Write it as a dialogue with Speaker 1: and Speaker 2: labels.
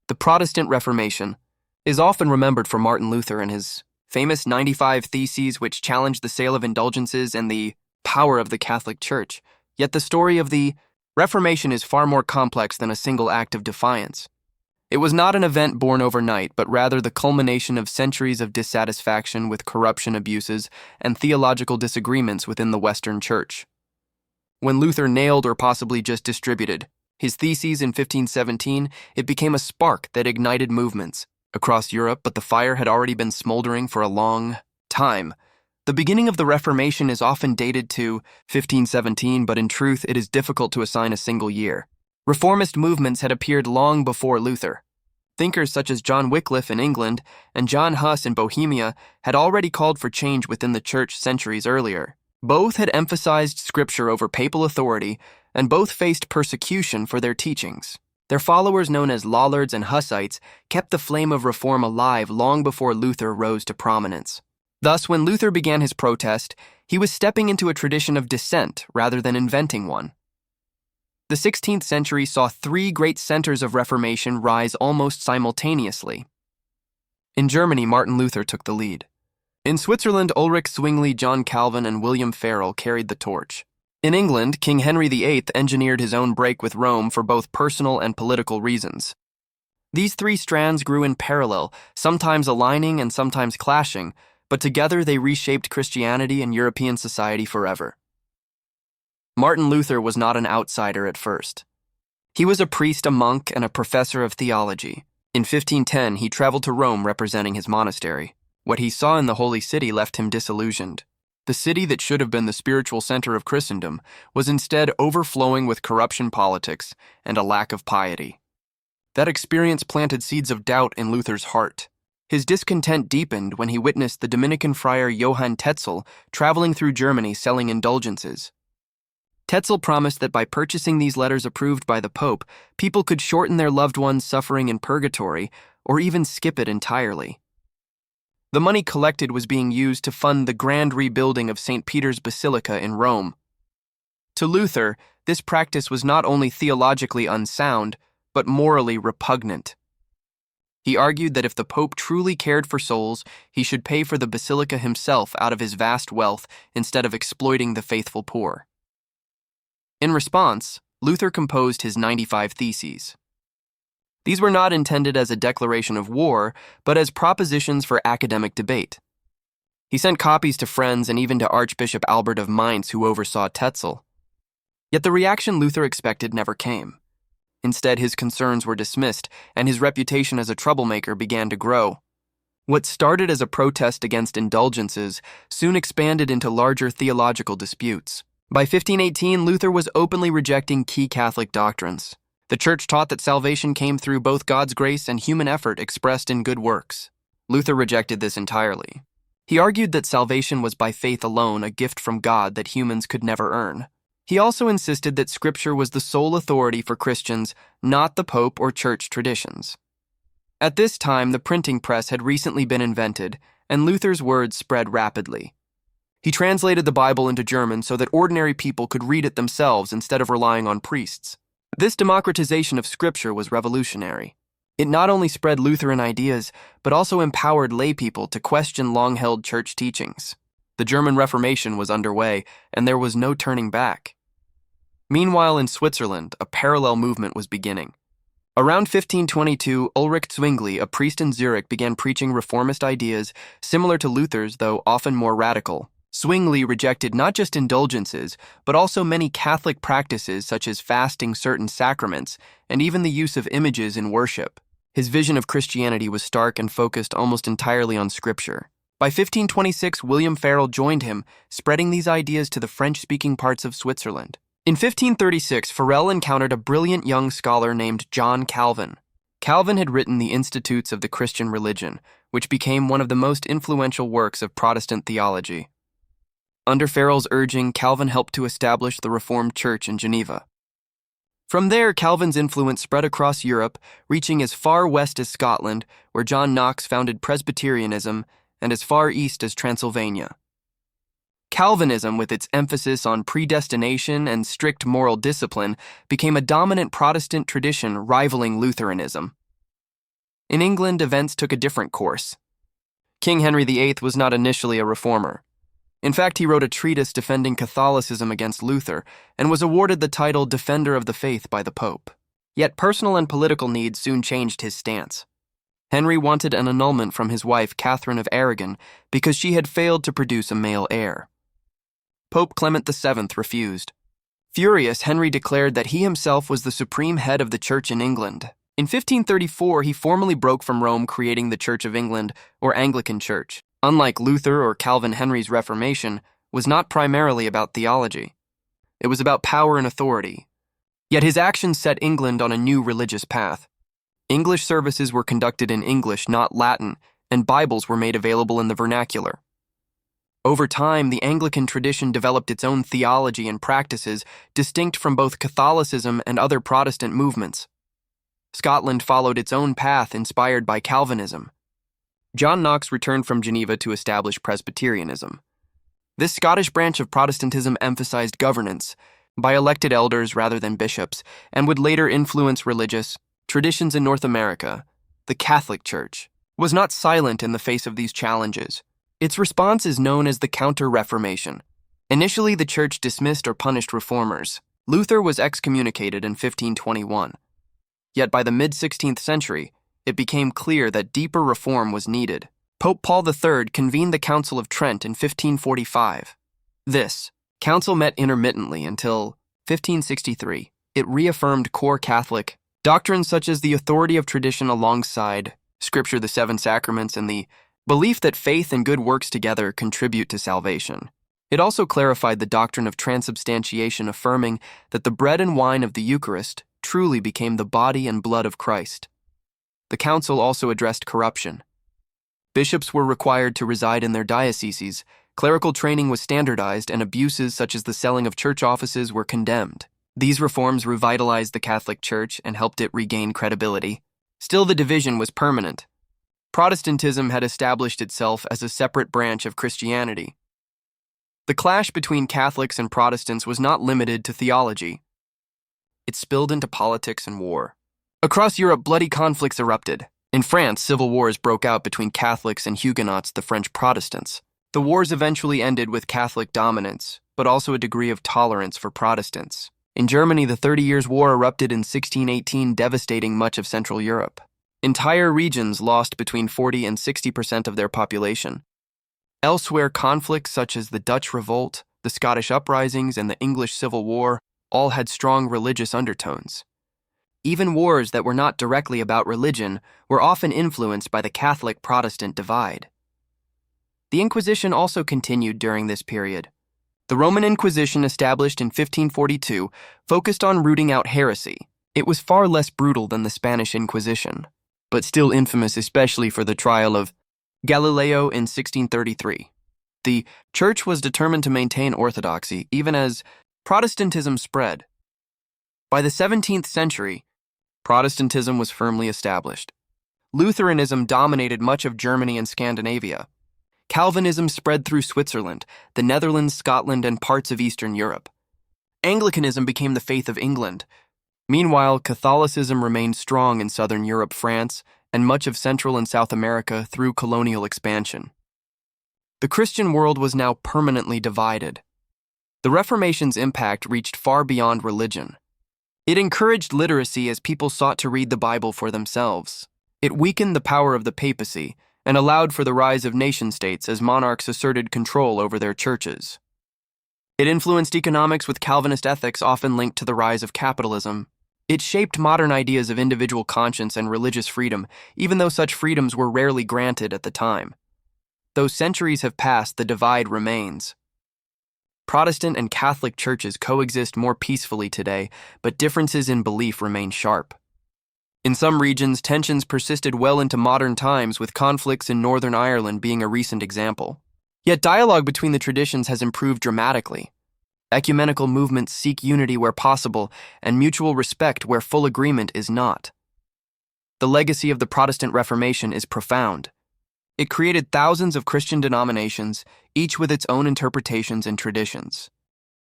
Speaker 1: The Protestant Reformation is often remembered for Martin Luther and his famous 95 Theses, which challenged the sale of indulgences and the power of the Catholic Church. Yet the story of the Reformation is far more complex than a single act of defiance. It was not an event born overnight, but rather the culmination of centuries of dissatisfaction with corruption, abuses, and theological disagreements within the Western Church. When Luther nailed or possibly just distributed his theses in 1517, it became a spark that ignited movements across Europe, but the fire had already been smoldering for a long time. The beginning of the Reformation is often dated to 1517, but in truth it is difficult to assign a single year. Reformist movements had appeared long before Luther. Thinkers such as John Wycliffe in England and John Huss in Bohemia had already called for change within the Church centuries earlier. Both had emphasized Scripture over papal authority, and both faced persecution for their teachings. Their followers, known as Lollards and Hussites, kept the flame of reform alive long before Luther rose to prominence. Thus, when Luther began his protest, he was stepping into a tradition of dissent rather than inventing one. The 16th century saw three great centers of Reformation rise almost simultaneously. In Germany, Martin Luther took the lead. In Switzerland, Ulrich Zwingli, John Calvin, and William Farel carried the torch. In England, King Henry VIII engineered his own break with Rome for both personal and political reasons. These three strands grew in parallel, sometimes aligning and sometimes clashing, but together they reshaped Christianity and European society forever. Martin Luther was not an outsider at first. He was a priest, a monk, and a professor of theology. In 1510, he traveled to Rome representing his monastery. What he saw in the Holy City left him disillusioned. The city that should have been the spiritual center of Christendom was instead overflowing with corruption, politics, and a lack of piety. That experience planted seeds of doubt in Luther's heart. His discontent deepened when he witnessed the Dominican friar Johann Tetzel traveling through Germany selling indulgences. Tetzel promised that by purchasing these letters approved by the Pope, people could shorten their loved ones suffering in purgatory or even skip it entirely. The money collected was being used to fund the grand rebuilding of St. Peter's Basilica in Rome. To Luther, this practice was not only theologically unsound, but morally repugnant. He argued that if the Pope truly cared for souls, he should pay for the basilica himself out of his vast wealth instead of exploiting the faithful poor. In response, Luther composed his 95 Theses. These were not intended as a declaration of war, but as propositions for academic debate. He sent copies to friends and even to Archbishop Albert of Mainz, who oversaw Tetzel. Yet the reaction Luther expected never came. Instead, his concerns were dismissed, and his reputation as a troublemaker began to grow. What started as a protest against indulgences soon expanded into larger theological disputes. By 1518, Luther was openly rejecting key Catholic doctrines. The Church taught that salvation came through both God's grace and human effort expressed in good works. Luther rejected this entirely. He argued that salvation was by faith alone, a gift from God that humans could never earn. He also insisted that Scripture was the sole authority for Christians, not the Pope or Church traditions. At this time, the printing press had recently been invented, and Luther's words spread rapidly. He translated the Bible into German so that ordinary people could read it themselves instead of relying on priests. This democratization of Scripture was revolutionary. It not only spread Lutheran ideas, but also empowered laypeople to question long-held church teachings. The German Reformation was underway, and there was no turning back. Meanwhile, in Switzerland, a parallel movement was beginning. Around 1522, Ulrich Zwingli, a priest in Zurich, began preaching reformist ideas similar to Luther's, though often more radical. Zwingli rejected not just indulgences, but also many Catholic practices such as fasting certain sacraments and even the use of images in worship. His vision of Christianity was stark and focused almost entirely on Scripture. By 1526, William Farel joined him, spreading these ideas to the French-speaking parts of Switzerland. In 1536, Farel encountered a brilliant young scholar named John Calvin. Calvin had written the Institutes of the Christian Religion, which became one of the most influential works of Protestant theology. Under Farel's urging, Calvin helped to establish the Reformed Church in Geneva. From there, Calvin's influence spread across Europe, reaching as far west as Scotland, where John Knox founded Presbyterianism, and as far east as Transylvania. Calvinism, with its emphasis on predestination and strict moral discipline, became a dominant Protestant tradition rivaling Lutheranism. In England, events took a different course. King Henry VIII was not initially a reformer. In fact, he wrote a treatise defending Catholicism against Luther and was awarded the title Defender of the Faith by the Pope. Yet personal and political needs soon changed his stance. Henry wanted an annulment from his wife, Catherine of Aragon, because she had failed to produce a male heir. Pope Clement VII refused. Furious, Henry declared that he himself was the supreme head of the Church in England. In 1534, he formally broke from Rome, creating the Church of England, or Anglican Church. Unlike Luther or Calvin, Henry's Reformation was not primarily about theology. It was about power and authority. Yet his actions set England on a new religious path. English services were conducted in English, not Latin, and Bibles were made available in the vernacular. Over time, the Anglican tradition developed its own theology and practices distinct from both Catholicism and other Protestant movements. Scotland followed its own path inspired by Calvinism. John Knox returned from Geneva to establish Presbyterianism. This Scottish branch of Protestantism emphasized governance by elected elders rather than bishops, and would later influence religious traditions in North America. The Catholic Church was not silent in the face of these challenges. Its response is known as the Counter Reformation. Initially, the Church dismissed or punished reformers. Luther was excommunicated in 1521. Yet by the mid-16th century, it became clear that deeper reform was needed. Pope Paul III convened the Council of Trent in 1545. This council met intermittently until 1563. It reaffirmed core Catholic doctrines such as the authority of tradition alongside Scripture, the seven sacraments, and the belief that faith and good works together contribute to salvation. It also clarified the doctrine of transubstantiation, affirming that the bread and wine of the Eucharist truly became the body and blood of Christ. The council also addressed corruption. Bishops were required to reside in their dioceses, clerical training was standardized, and abuses such as the selling of church offices were condemned. These reforms revitalized the Catholic Church and helped it regain credibility. Still, the division was permanent. Protestantism had established itself as a separate branch of Christianity. The clash between Catholics and Protestants was not limited to theology. It spilled into politics and war. Across Europe, bloody conflicts erupted. In France, civil wars broke out between Catholics and Huguenots, the French Protestants. The wars eventually ended with Catholic dominance, but also a degree of tolerance for Protestants. In Germany, the 30 Years' War erupted in 1618, devastating much of Central Europe. Entire regions lost between 40 and 60% of their population. Elsewhere, conflicts such as the Dutch Revolt, the Scottish uprisings, and the English Civil War all had strong religious undertones. Even wars that were not directly about religion were often influenced by the Catholic-Protestant divide. The Inquisition also continued during this period. The Roman Inquisition, established in 1542, focused on rooting out heresy. It was far less brutal than the Spanish Inquisition, but still infamous especially for the trial of Galileo in 1633. The Church was determined to maintain orthodoxy even as Protestantism spread. By the 17th century, Protestantism was firmly established. Lutheranism dominated much of Germany and Scandinavia. Calvinism spread through Switzerland, the Netherlands, Scotland, and parts of Eastern Europe. Anglicanism became the faith of England. Meanwhile, Catholicism remained strong in Southern Europe, France, and much of Central and South America through colonial expansion. The Christian world was now permanently divided. The Reformation's impact reached far beyond religion. It encouraged literacy as people sought to read the Bible for themselves. It weakened the power of the papacy and allowed for the rise of nation-states as monarchs asserted control over their churches. It influenced economics with Calvinist ethics often linked to the rise of capitalism. It shaped modern ideas of individual conscience and religious freedom, even though such freedoms were rarely granted at the time. Though centuries have passed, the divide remains. Protestant and Catholic churches coexist more peacefully today, but differences in belief remain sharp. In some regions, tensions persisted well into modern times, with conflicts in Northern Ireland being a recent example. Yet dialogue between the traditions has improved dramatically. Ecumenical movements seek unity where possible and mutual respect where full agreement is not. The legacy of the Protestant Reformation is profound. It created thousands of Christian denominations, each with its own interpretations and traditions.